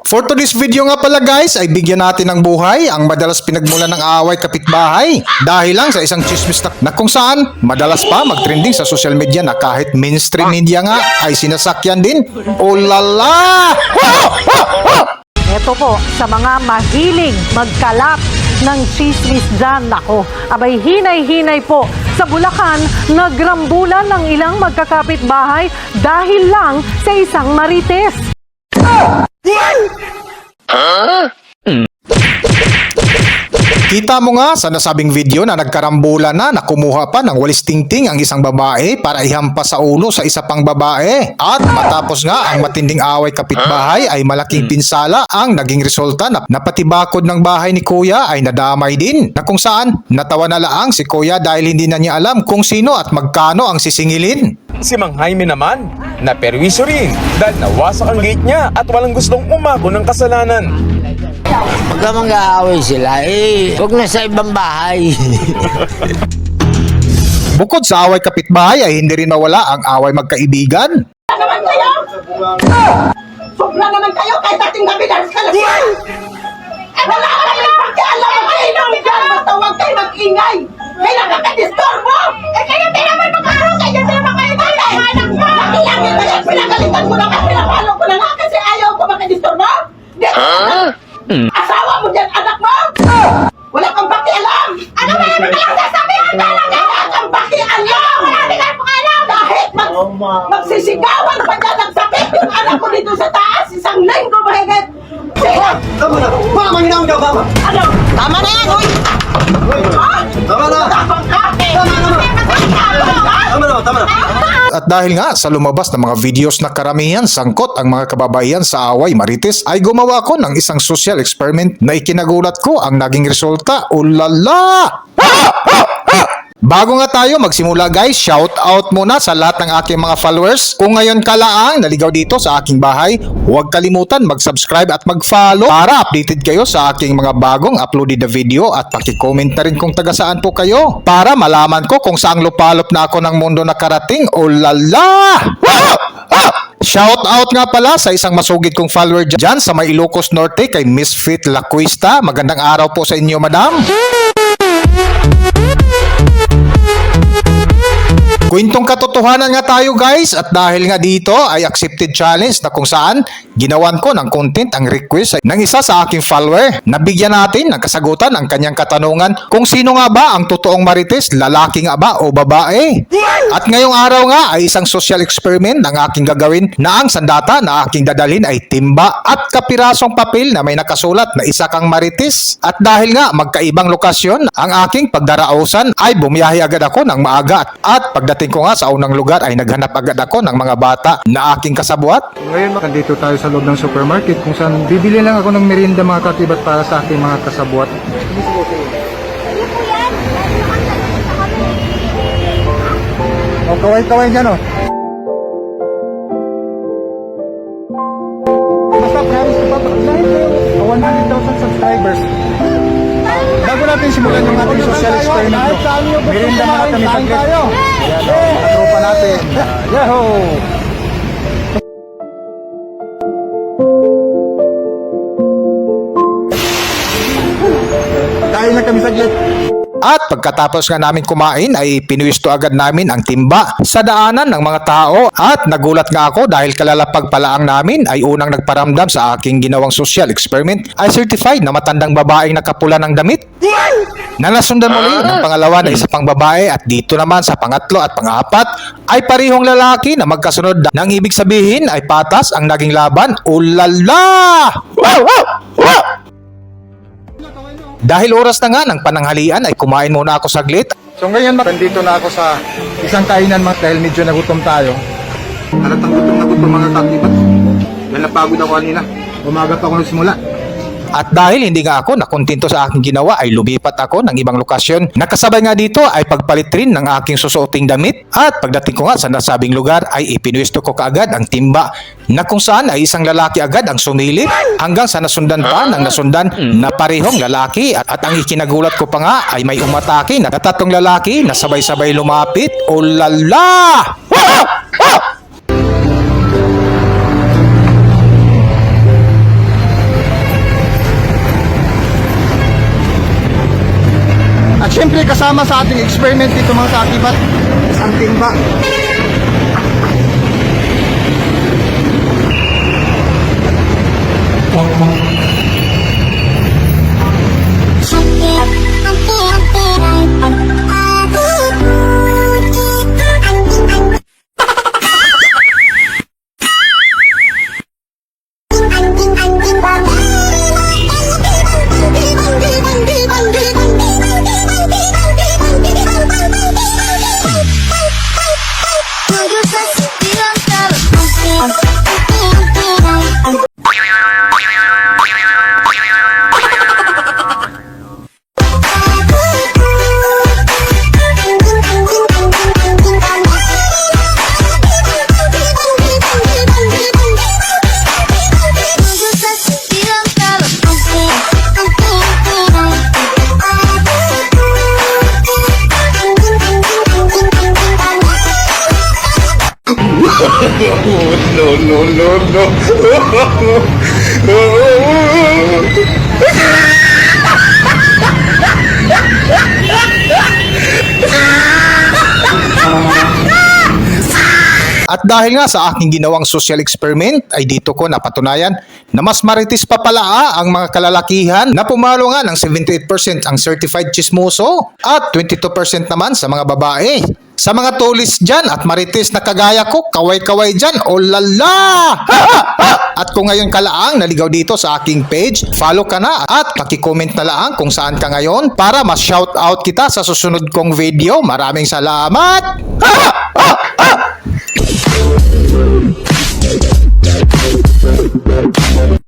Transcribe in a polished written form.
For today's video nga pala guys, ay bigyan natin ng buhay ang madalas pinagmulan ng away kapitbahay dahil lang sa isang chismis na kung saan madalas pa magtrending sa social media na kahit mainstream media nga ay sinasakyan din. Oh lala! Ito po, sa mga mahiling magkalat ng chismis dyan, nako, abay hinay-hinay po. Sa Bulacan, nagrambulan ng ilang magkakapitbahay dahil lang sa isang marites. Kita mo nga sa nasabing video na nagkarambulan na kumuha pa ng walis tingting ang isang babae para ihampas sa ulo sa isa pang babae. At matapos nga ang matinding away kapitbahay ay malaking pinsala ang naging resulta na pati bakod ng bahay ni Kuya ay nadamay din. Na kung saan natawa na laang si Kuya dahil hindi na niya alam kung sino at magkano ang sisingilin. Si Mang Jaime naman, naperwiso rin dahil nawasak ang gate niya at walang gustong umako ng kasalanan. Pagka mag-aaway sila, huwag na sa ibang bahay. Bukod sa away kapitbahay ay hindi rin nawala ang away magkaibigan. Naman kayo? Sobra naman kayo kahit ating nabidaras ka lang. Wala ka lang pagkaalam ang kainom dyan. Basta huwag kayo mag-ingay. Kailangan ka disturbo. Kayo din naman mag-araw. Kayo din naman kayo tayo. Nakilangin ba yan? Pinagalitan ko lang at pinapalo ko lang kasi ayaw ko makadisturbo. Asawa mo dyan, anak mo. Wala kang pakialam. Ano ba yan? Wala kang sasabihan talaga. Wala kang pakialam. Wala kang pakialam. Kahit magsisigawan pa dyan ang sakit yung anak ko dito sa taas. Isang linggo mahigit. Sige. Tama na! Mama, hinaw daw, mama! Ano? Tama na yan, uy! Ha? Tama na! Tapang ka. Tama na, tama na! At dahil nga sa lumabas na mga videos na karamihan sangkot ang mga kababaihan sa away marites ay gumawa ko ng isang social experiment na ikinagulat ko ang naging resulta. Ulala! Bago nga tayo magsimula guys, shout out muna sa lahat ng aking mga followers. Kung ngayon ka lang naligaw dito sa aking bahay, huwag kalimutan mag-subscribe at mag-follow para updated kayo sa aking mga bagong uploaded na video at paki-comment na rin kung taga saan po kayo para malaman ko kung saang lupalop na ako ng mundo nakarating. Ulala! Shout out nga pala sa isang masugid kong follower dyan sa may Ilocos Norte kay Miss Fit Lacuista. Magandang araw po sa inyo, madam. Kwentong katotohanan nga tayo guys at dahil nga dito ay accepted challenge na kung saan ginawan ko ng content ang request ng isa sa aking follower. Nabigyan natin ng kasagutan ang kanyang katanungan kung sino nga ba ang totoong marites, lalaki nga ba o babae. At ngayong araw nga ay isang social experiment ang aking gagawin na ang sandata na aking dadalhin ay timba at kapirasong papel na may nakasulat na isa kang marites. At dahil nga magkaibang lokasyon ang aking pagdarausan ay bumiyahe agad ako ng maaga at pagdating ko nga sa unang lugar ay naghanap agad ako ng mga bata na aking kasabuat. Ngayon, nandito tayo sa loob ng supermarket kung saan bibili lang ako ng merienda mga katibat para sa aking mga kasabuat. O, kaway-kaway dyan, o. Basta promise ko pa, lahat kayo 100,000 subscribers. Bago natin simulan yung ating social experiment, merienda muna kami saglit. Ayan, mga tropa natin. Yahoo! Kain lang kami saglit. At pagkatapos nga namin kumain ay pinuwisto agad namin ang timba sa daanan ng mga tao at nagulat nga ako dahil kalalapag palaang namin ay unang nagparamdam sa aking ginawang social experiment ay certified na matandang babaeng nakapula ng damit. Nanasundan muli ng pangalawa na isa pang babae at dito naman sa pangatlo at pangapat ay parihong lalaki na magkasunod nang ibig sabihin ay patas ang naging laban. Ulala! Wow! Wow! Wow! Dahil oras na nga ng pananghalian ay kumain muna ako saglit. So ngayon, nandito na ako sa isang kainan dahil medyo nagutom tayo. Halatang gutom na gutom mga katibat. Dahil napagod ako kanina. Umagat ako nagsimula. At dahil hindi nga ako nakontento sa aking ginawa ay lumipat ako ng ibang lokasyon. Nakasabay nga dito ay pagpalit rin ng aking susuoting damit. At pagdating ko nga sa nasabing lugar ay ipinuwesto ko kaagad ang timba na kung saan ay isang lalaki agad ang sumilip hanggang sa nasundan pa ng nasundan na parehong lalaki. At ang ikinagulat ko pa nga ay may umatake na tatlong lalaki na sabay-sabay lumapit. Oh lala! Siyempre kasama sa ating experiment dito mga kaakibat, ang timba. At dahil nga sa aking ginawang social experiment ay dito ko napatunayan na mas maritis pa pala ang mga kalalakihan na pumalo nga ng 78% ang certified chismoso at 22% naman sa mga babae. Sa mga tulis dyan at maritis na kagaya ko, kaway-kaway dyan, oh lala! At kung ngayon ka laang naligaw dito sa aking page, follow ka na at paki-comment na laang kung saan ka ngayon para mas shout out kita sa susunod kong video. Maraming salamat!